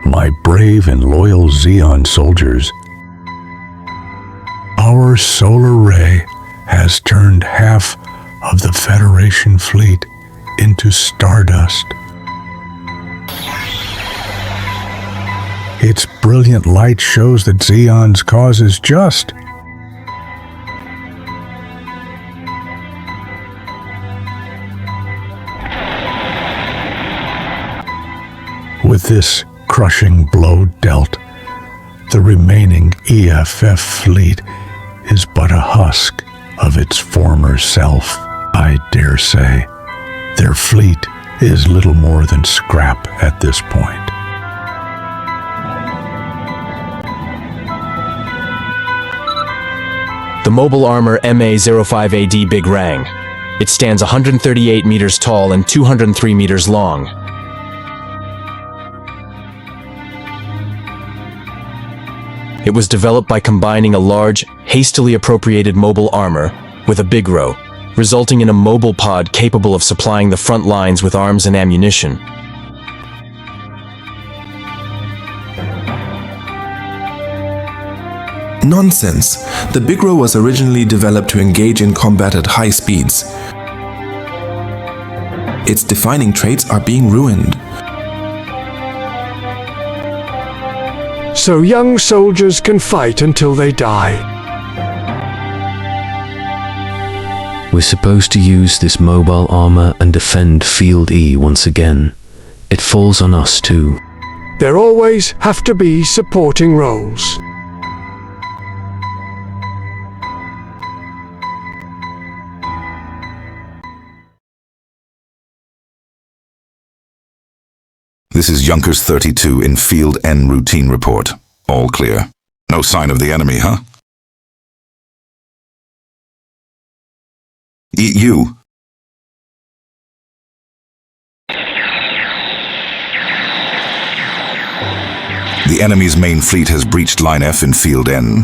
my brave and loyal Zeon soldiers. Our solar ray has turned half of the Federation fleet into stardust. Its brilliant light shows that Zeon's cause is just. With this crushing blow dealt, the remaining EFF fleet is but a husk of its former self. I dare say their fleet is little more than scrap at this point. The mobile armor MA-05AD Big Rang. It stands 138 meters tall and 203 meters long. It was developed by combining a large, hastily appropriated mobile armor with a big row, resulting in a mobile pod capable of supplying the front lines with arms and ammunition. Nonsense! The Big Row was originally developed to engage in combat at high speeds. Its defining traits are being ruined. So young soldiers can fight until they die. We're supposed to use this mobile armor and defend Field E once again. It falls on us too. There always have to be supporting roles. This is Junkers 32 in Field N routine report. All clear. No sign of the enemy, huh? You. The enemy's main fleet has breached Line F in Field N.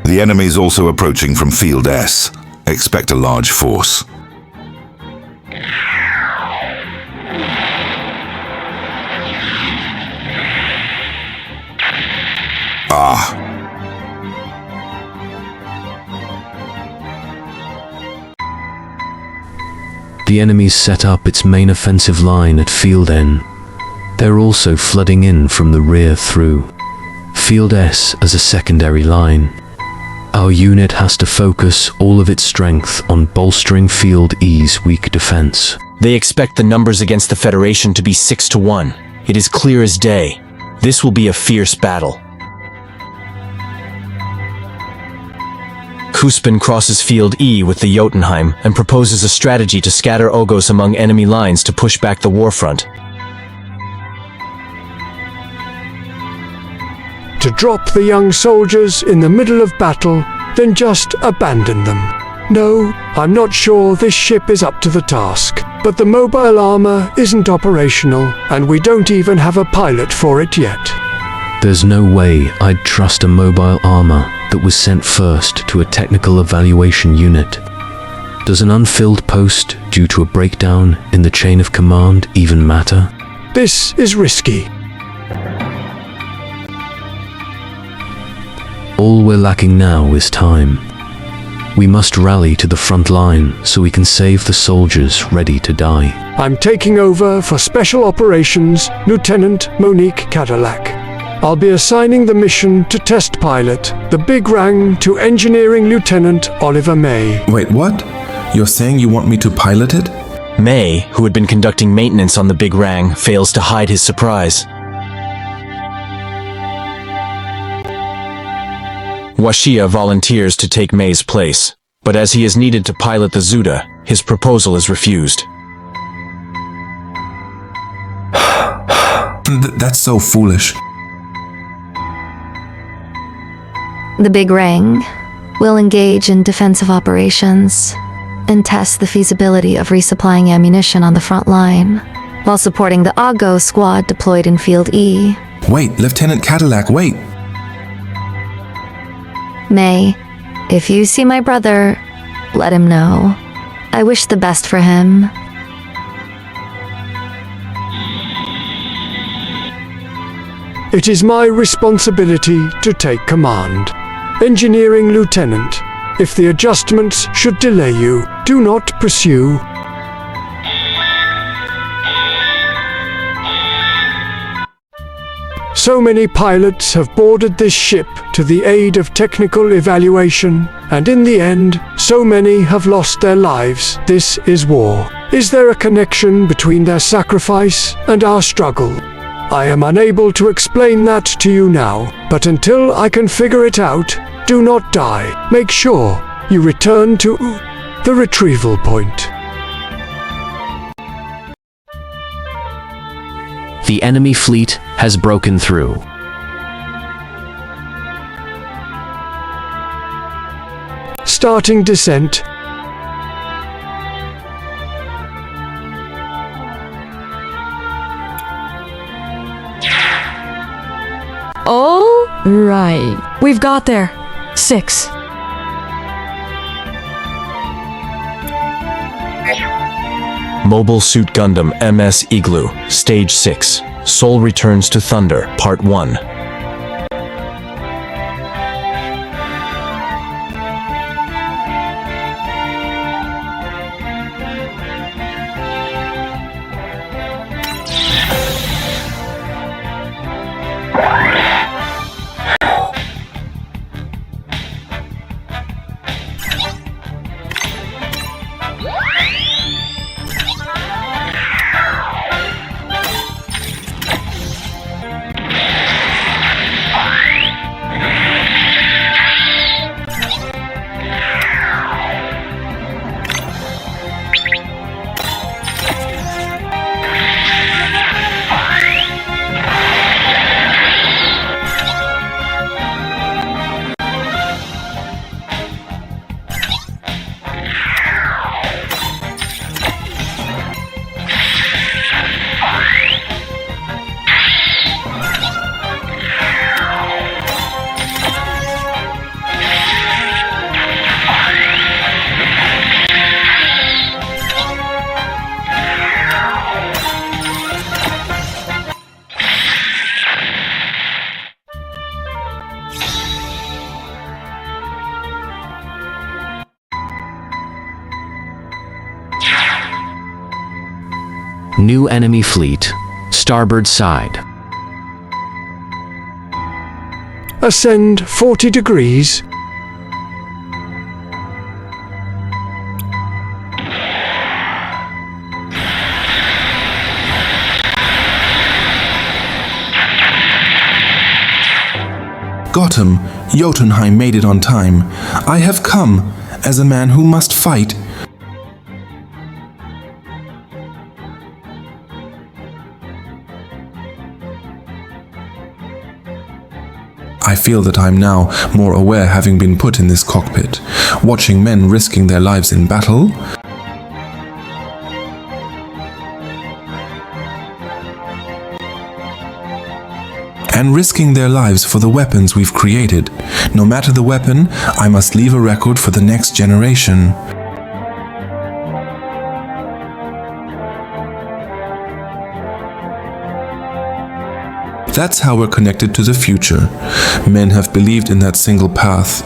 The enemy's also approaching from Field S. Expect a large force. The enemy's set up its main offensive line at Field N. They're also flooding in from the rear through Field S as a secondary line. Our unit has to focus all of its strength on bolstering Field E's weak defense. They expect the numbers against the Federation to be 6-1. It is clear as day. This will be a fierce battle. Kuspin crosses Field E with the Jotunheim and proposes a strategy to scatter Ogos among enemy lines to push back the war front. To drop the young soldiers in the middle of battle, then just abandon them. No, I'm not sure this ship is up to the task, but the mobile armor isn't operational, and we don't even have a pilot for it yet. There's no way I'd trust a mobile armor that was sent first to a technical evaluation unit. Does an unfilled post due to a breakdown in the chain of command even matter? This is risky. All we're lacking now is time. We must rally to the front line so we can save the soldiers ready to die. I'm taking over for Special Operations Lieutenant Monique Cadillac. I'll be assigning the mission to Test Pilot, the Big Rang, to Engineering Lieutenant Oliver May. Wait, what? You're saying you want me to pilot it? May, who had been conducting maintenance on the Big Rang, fails to hide his surprise. Washia volunteers to take May's place, but as he is needed to pilot the Zuda, his proposal is refused. That's so foolish. The Big Rang will engage in defensive operations and test the feasibility of resupplying ammunition on the front line, while supporting the Ogo squad deployed in Field E. Wait, Lieutenant Cadillac, wait! May, if you see my brother, let him know. I wish the best for him. it is my responsibility to take command. Engineering Lieutenant, if the adjustments should delay you, do not pursue. So many pilots have boarded this ship to the aid of technical evaluation, and in the end, so many have lost their lives. This is war. Is there a connection between their sacrifice and our struggle? I am unable to explain that to you now, but until I can figure it out, do not die. Make sure you return to the retrieval point. The enemy fleet has broken through. Starting descent. All right. We've got there. 6. Mobile Suit Gundam MS Igloo, Stage 6, Soul Returns to Thunder, Part 1. New enemy fleet, starboard side. Ascend 40 degrees. Got him. Jotunheim made it on time. I have come, as a man who must fight. I feel that I'm now more aware, having been put in this cockpit, watching men risking their lives in battle. And risking their lives for the weapons we've created. No matter the weapon, I must leave a record for the next generation. That's how we're connected to the future. Men have believed in that single path.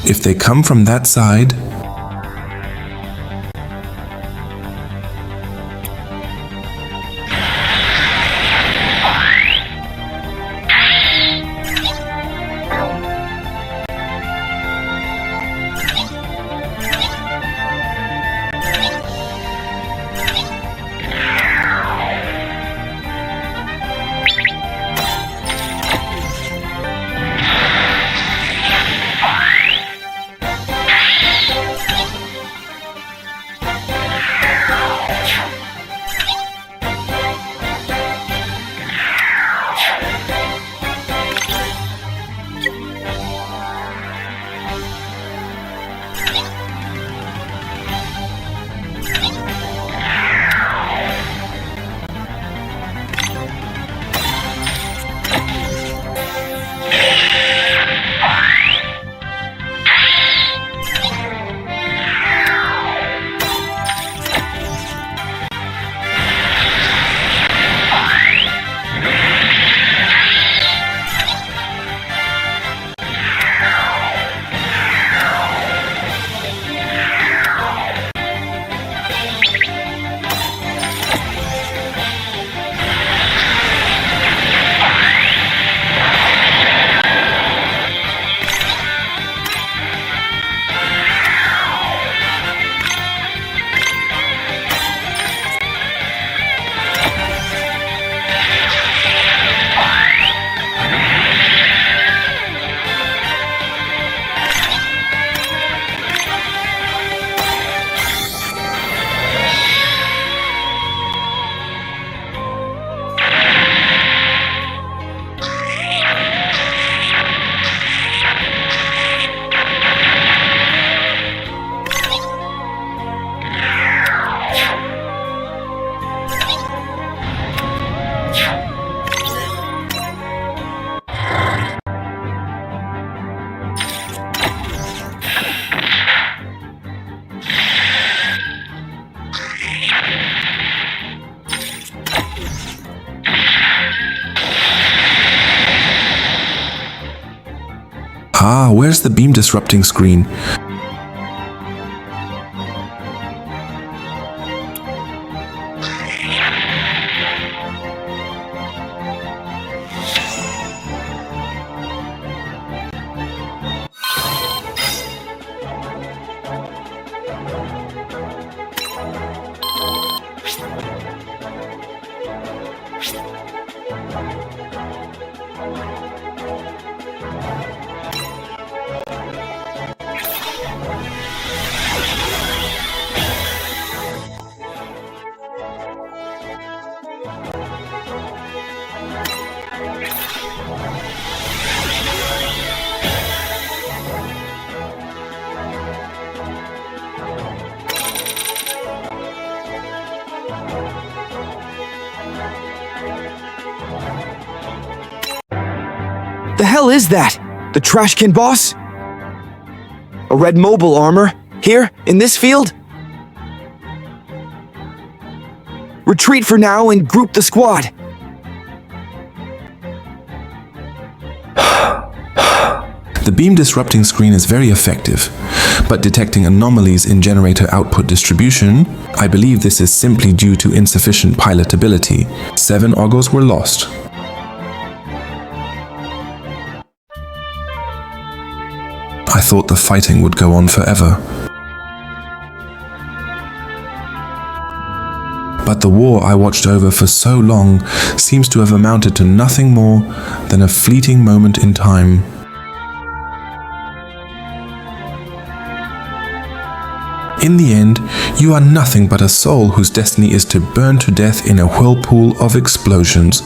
If they come from that side, Ah, where's the beam disrupting screen? The hell is that? The trash can boss? A red mobile armor? Here, in this field? Retreat for now and group the squad. The beam disrupting screen is very effective, but detecting anomalies in generator output distribution, I believe this is simply due to insufficient pilotability. 7 Oggos were lost. I thought the fighting would go on forever. But the war I watched over for so long seems to have amounted to nothing more than a fleeting moment in time. In the end, you are nothing but a soul whose destiny is to burn to death in a whirlpool of explosions.